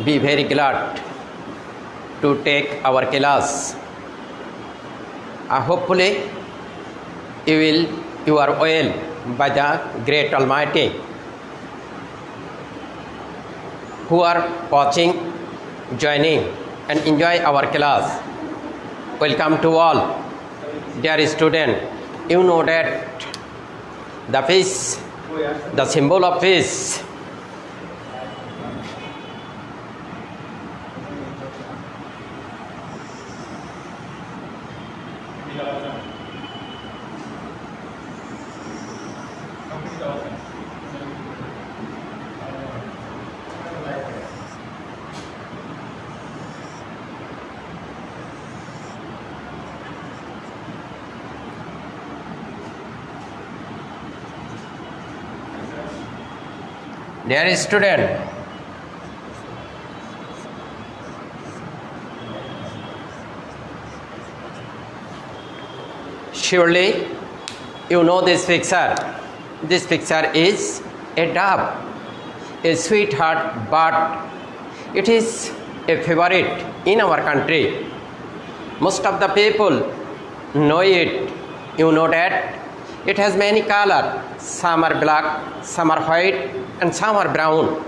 be very glad to take our class. Hopefully you are well by the great Almighty. Who are watching, joining and enjoy our class. Welcome to all. Dear student, you know that the fish, the symbol of fish, dear student, surely you know this picture. This picture is a dove, a sweetheart, but it is a favorite in our country. Most of the people know it. You know that it has many colors. Some are black, some are white, and some are brown.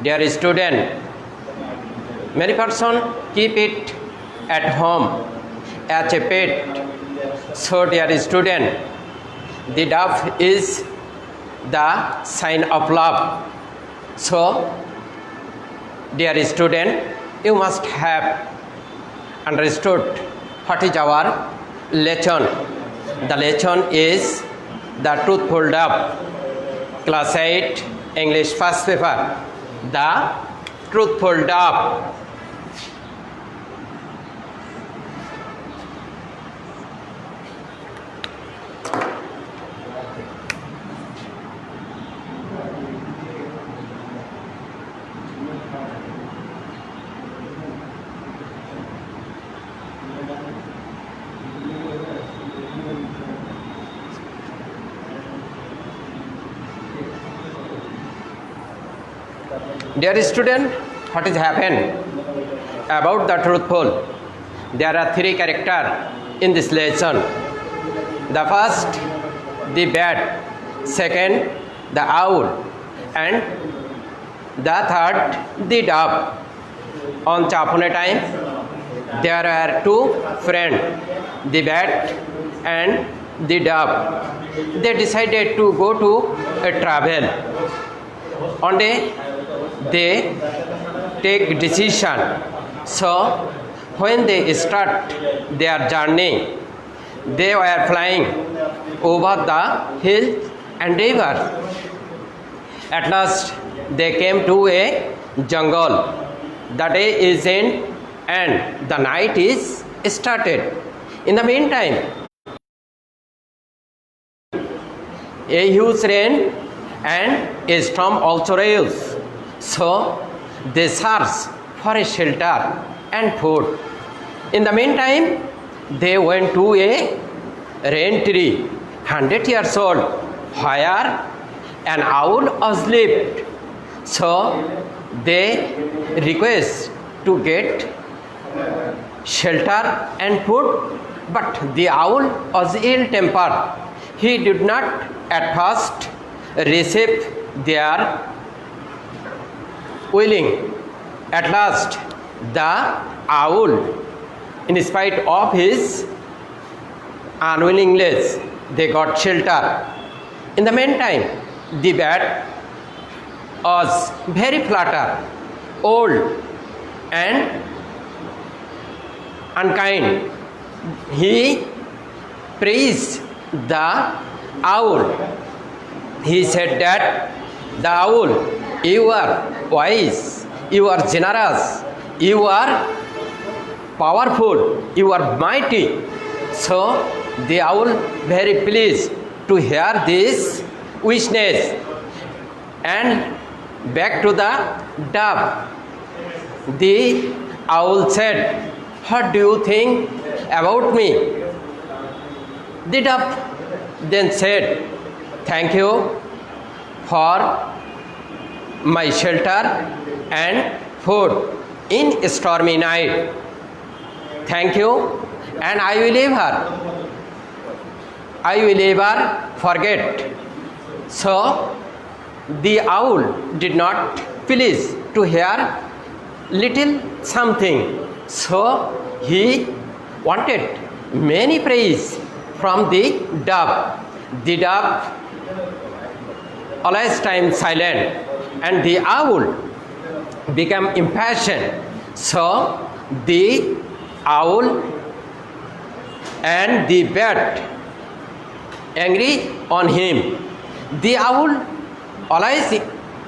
Dear student, many persons keep it at home as a pet. So dear student, the dove is the sign of love. So dear student, you must have understood what is our lesson. The lesson is the Truthful Dove, Class 8, English first paper. The Truthful Dove. Dear student, what is happened about the truthful? There are three characters in this lesson. The first, the bat. Second, the owl. And the third, the dove. Once upon a time, there were two friends, the bat and the dove. They decided to go to a travel. One day, they take decision. So when they start their journey, they were flying over the hill and river. At last they came to a jungle. The day is end and the night is started. In the meantime, a huge rain and a storm also rose. So they searched for a shelter and food. In the meantime, they went to a rain tree, 100 years old, where an owl was lived. So they request to get shelter and food, but the owl was ill-tempered. He did not at first receive their willing. At last, the owl, in spite of his unwillingness, they got shelter. In the meantime, the bat was very flattered, old and unkind. He praised the owl. He said that, the owl, you are wise, you are generous, you are powerful, you are mighty. So the owl very pleased to hear this wishness and back to the dove. The owl said, what do you think about me? The dove then said, thank you for my shelter and food in stormy night. Thank you, and I will ever forget. So the owl did not please to hear little something. So he wanted many praise from the dove. The dove always time silent, and the owl became impatient. So the owl and the bat angry on him. The owl always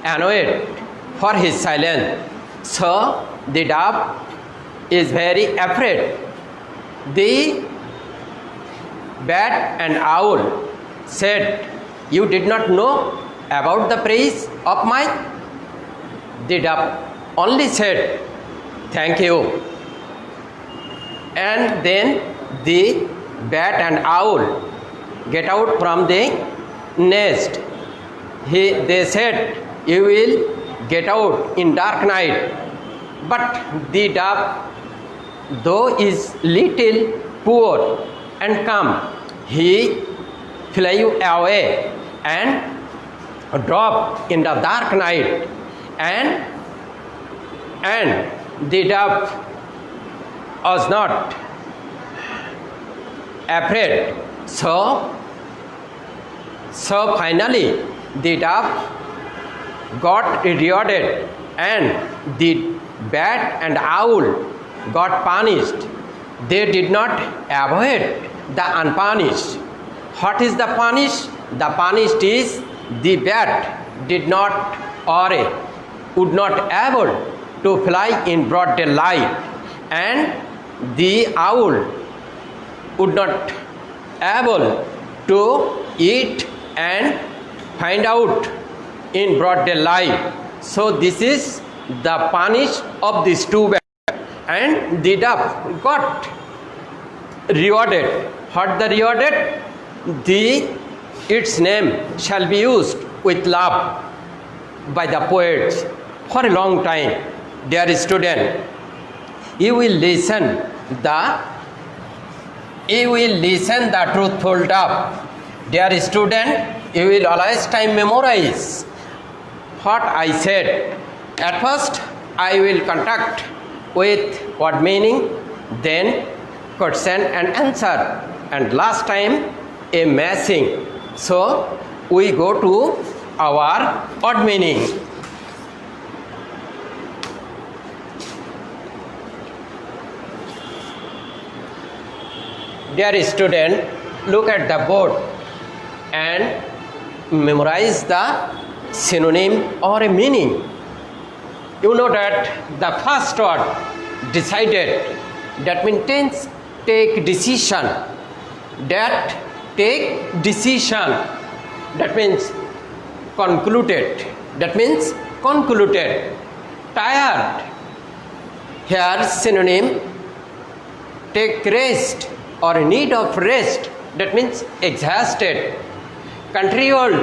annoyed for his silence. So the dove is very afraid. The bat and owl said, "You did not know about the praise of my..." The dove only said, "Thank you." And then the bat and owl get out from the nest. They said, "You will get out in dark night." But the dove, though is little poor and calm, he flew away and dropped in the dark night. And the dove was not afraid. So finally the dove got rewarded, and the bat and owl got punished. They did not avoid the unpunished. What is the punish? The punished is the bat did not or would not able to fly in broad daylight, and the owl would not able to eat and find out in broad daylight. So this is the punish of these two bats, and the dove got rewarded. What the rewarded? Its name shall be used with love by the poets for a long time. Dear student, you will listen the truthful dove. Dear student, you will always time memorize what I said. At first, I will contact with word meaning, then question and answer, and last time a matching. So we go to our word meaning. Dear student, look at the board and memorize the synonym or a meaning. You know that the first word, decided, that means take decision. That take decision, that means concluded. That means concluded. Tired, here synonym take rest or need of rest, that means exhausted. Country old,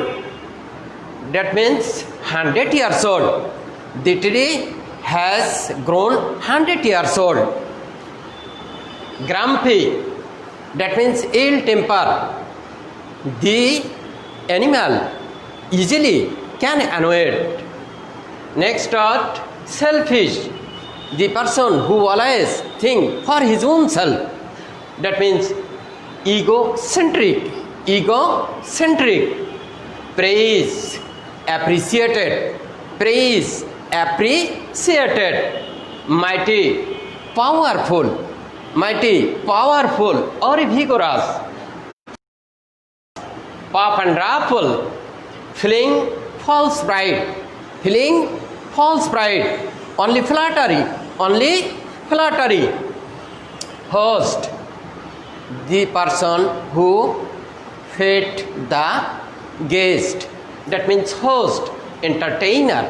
that means 100 years old. The tree has grown 100 years old. Grumpy, that means ill temper. The animal easily can annoy. Next word, selfish, the person who always think for his own self. That means egocentric. Praise, appreciated. Praise, appreciated. Mighty, powerful or vigorous. Puff and ruffle, feeling false pride. Only flattery. Host, the person who fed the guest. That means host, entertainer.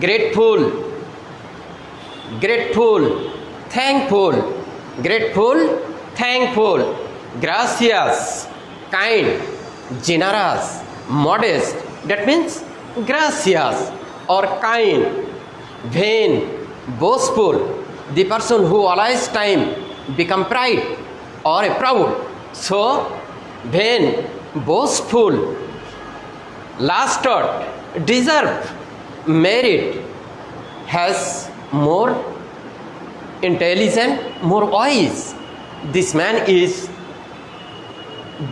Grateful, thankful. Gracious, kind, generous, modest. That means gracious. or kind, vain, boastful. The person who allows time become pride or a proud. So, vain, boastful, last thought, deserve, merit, has more intelligent, more wise. This man is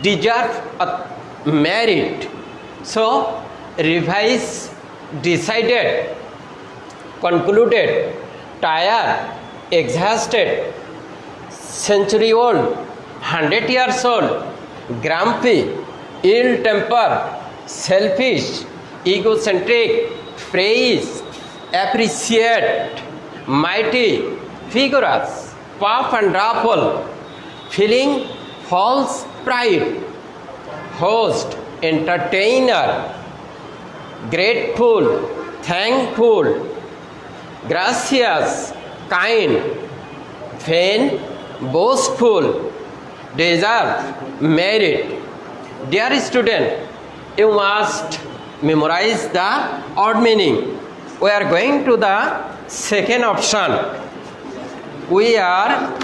deserve a merit. So, revise, decided, concluded, tired, exhausted, century old, 100 years old, grumpy, ill temper, selfish, egocentric, praise, appreciate, mighty, vigorous, puff and ruffle, feeling false pride, host, entertainer, grateful, thankful, gracious, kind, vain, boastful, deserve, merit. Dear student, you must memorize the odd meaning. We are going to the second option. We are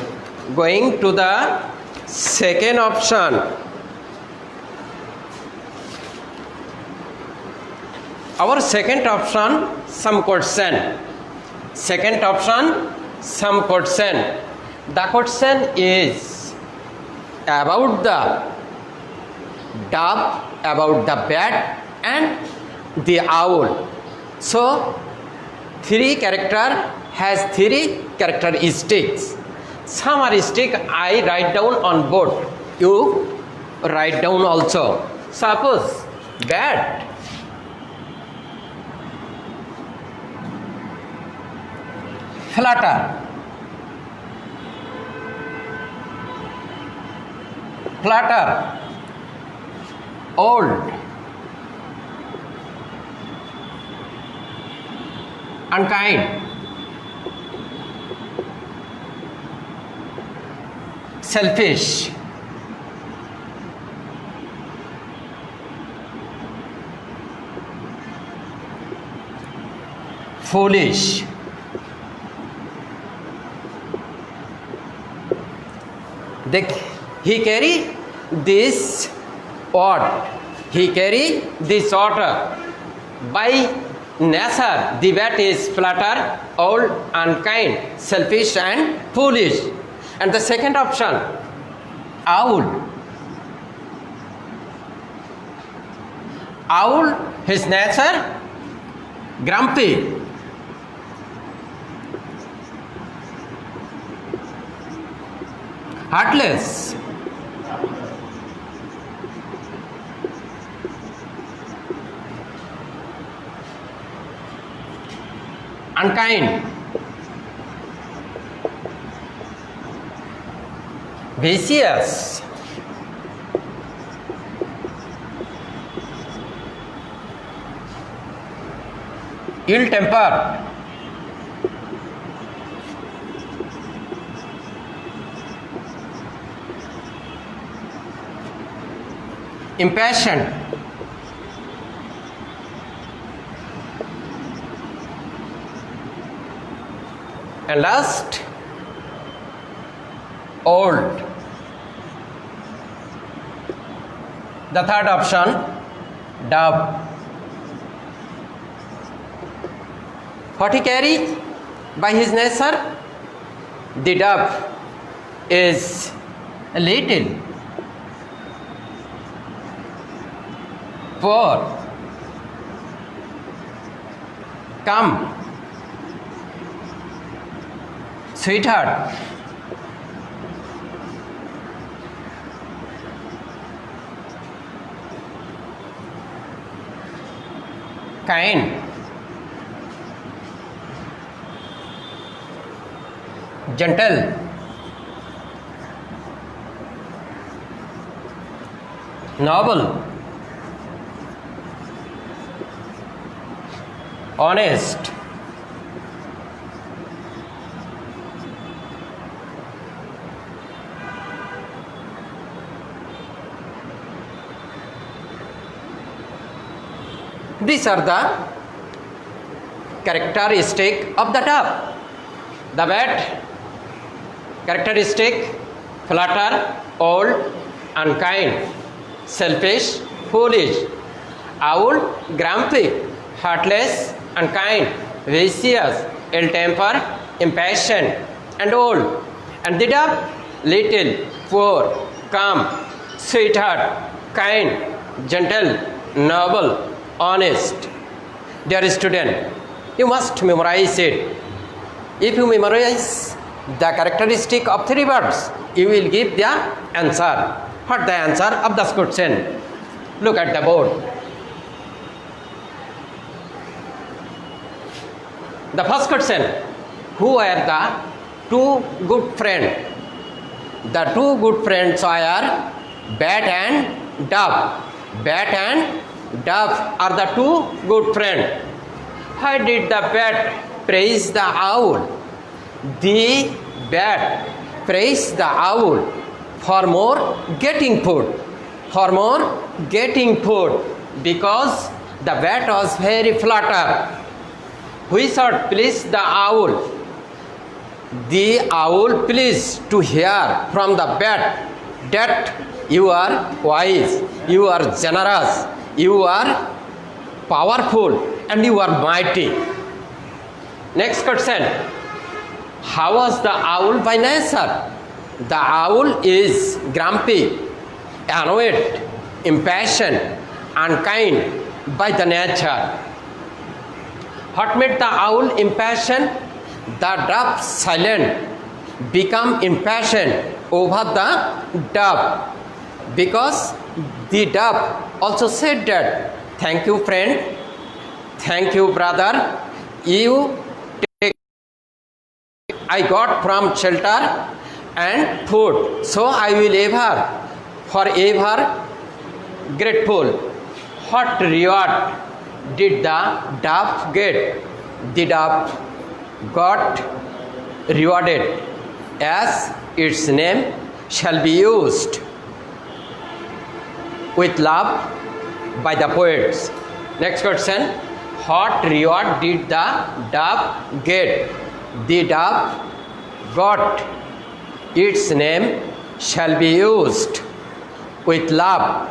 going to the second option. Our second option, some question. Second option, some question. The question is about the dove, about the bat and the owl. So, three character has three characteristics. Some are stick I write down on board. You write down also. Suppose bat. Flutter. Flutter. Old. Unkind. Selfish. Foolish. He carry this what? He carry this water. By nature, the bat is flutter, old, unkind, selfish and foolish. And the second option, owl. Owl, his nature, grumpy. Heartless. Unkind. Vicious. Ill-tempered. Impatient. And last, old. The third option, dove. What he carry by his nature? The dove is little, poor, come, sweetheart, kind, gentle, noble, honest, these are the characteristic of the dove? The bat characteristic: flutter, old, unkind, selfish, foolish. Owl, grumpy, heartless, unkind, vicious, ill-tempered, impatient, and old. And the dove, little, poor, calm, sweetheart, kind, gentle, noble, honest. Dear student, you must memorize it. If you memorize the characteristic of three words, you will give the answer. What the answer of this question? Look at the board. The first question: who are the two good friends? The two good friends are bat and dove. Bat and dove are the two good friends. Why did the bat praise the owl? The bat praised the owl for more getting food. For more getting food, because the bat was very fluttered. We should please the owl. The owl pleased to hear from the bat that you are wise, you are generous, you are powerful, and you are mighty. Next question: how was the owl by nature? The owl is grumpy, annoyed, impatient, unkind by the nature. What made the owl impatient? The dove silent become impatient over the dove, because the dove also said that, thank you friend, thank you brother, you take, I got from shelter and food, so I will ever, forever grateful. What reward did the dove get? The dove got rewarded, as its name shall be used with love by the poets. Next question: what reward did the dove get? The dove got, its name shall be used with love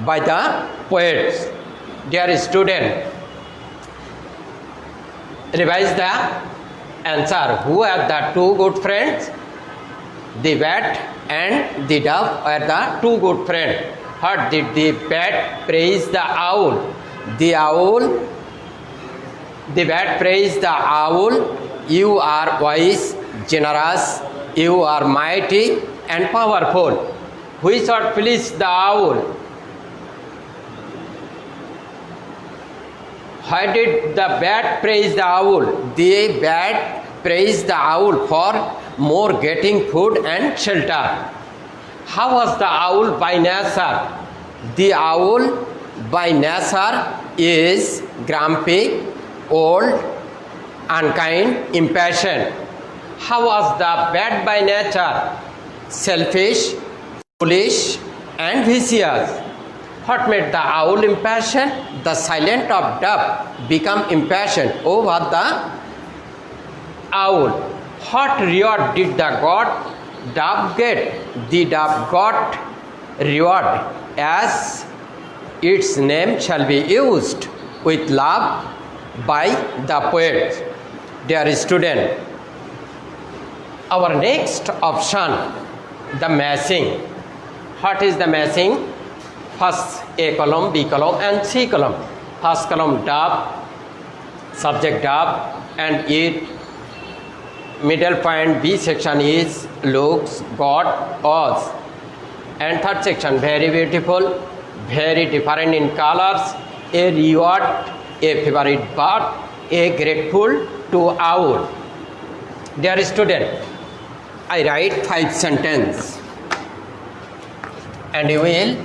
by the poets. Dear student, revise the answer. Who are the two good friends? The bat and the dove are the two good friends. What did the bat praise the owl? The bat praised the owl. You are wise, generous, you are mighty and powerful. Who should please the owl? Why did the bat praise the owl? The bat praised the owl for more getting food and shelter. How was the owl by nature? The owl by nature is grumpy, old, unkind, impatient. How was the bat by nature? Selfish, foolish, and vicious. What made the owl impatient? The silent of dove become impatient over the owl. What reward did the dove get? The dove got reward, as its name shall be used with love by the poet. Dear student, our next option, the matching. What is the matching? First A column, B column and C column. First column dove, subject dove, and it middle point B section is looks, got, was. And third section very beautiful, very different in colors, a reward, a favorite bird, a grateful to owl. Dear student, I write 5 sentences and you will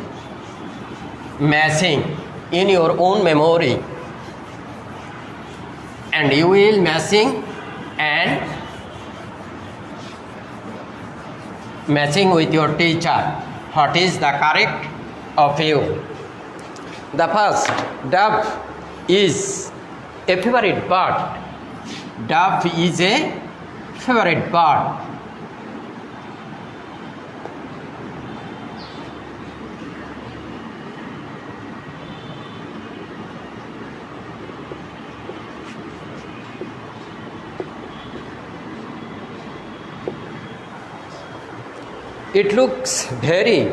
matching in your own memory, and you will matching and matching with your teacher. What is the correct of you? The first, dove is a favorite bird. Dove is a favorite bird. It looks very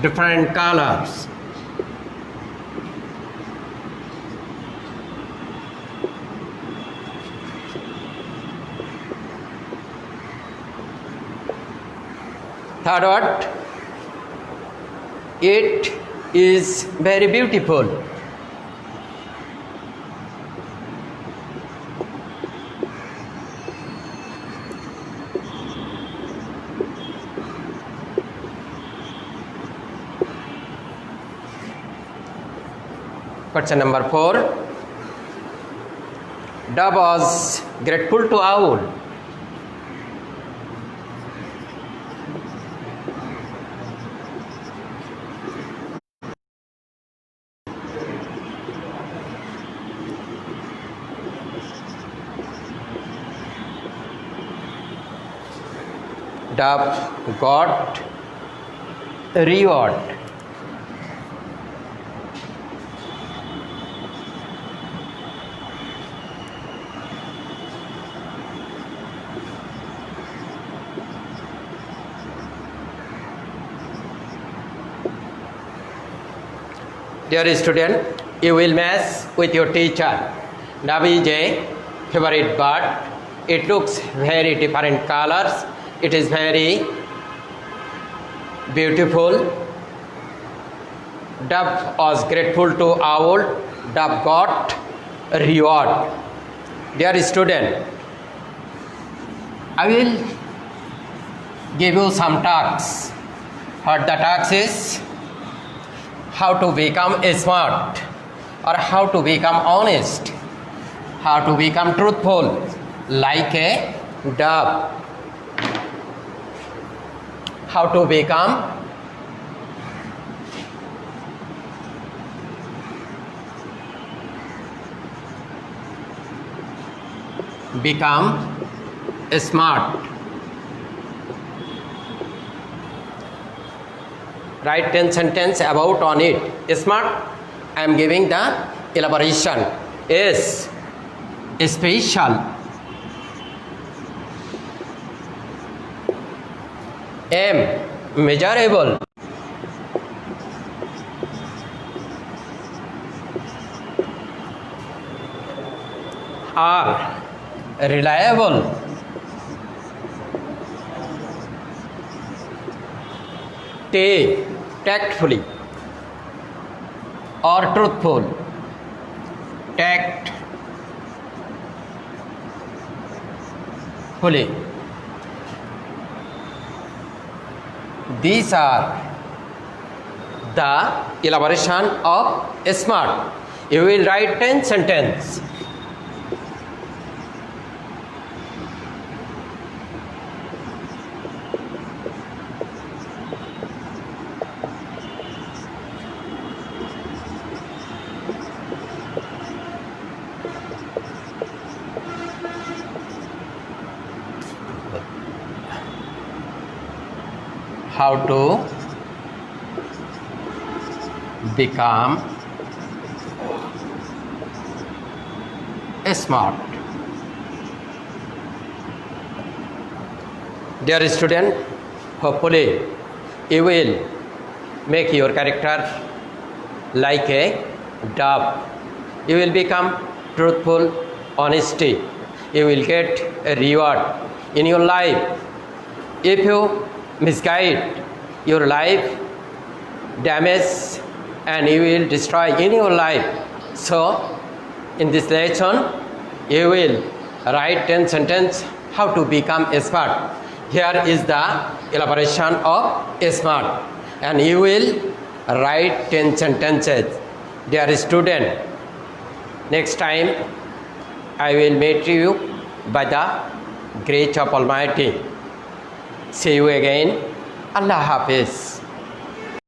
different colors. Third word, it is very beautiful. Question number 4. Dove was grateful to owl. Dove got reward. Dear student, you will mess with your teacher. Dove is a favorite bird. It looks very different colors. It is very beautiful. Dove was grateful to owl. Dove got reward. Dear student, I will give you some tasks. What the task is? How to become smart, or how to become honest, how to become truthful like a dove, how to become smart. Write 10 sentences about on it. Smart, I am giving the elaboration. S, special. M, measurable. R, reliable. T, tactfully or truthful. Tactfully. These are the elaboration of smart. You will write 10 sentences. How to become smart. Dear student, hopefully you will make your character like a dove. You will become truthful, honesty. You will get a reward in your life. If you misguide your life, damage, and you will destroy in your life. So in this lesson you will write 10 sentences how to become smart. Here is the elaboration of smart, and you will write 10 sentences. Dear student, next time I will meet you by the grace of Almighty. See you again. Allah Hafiz.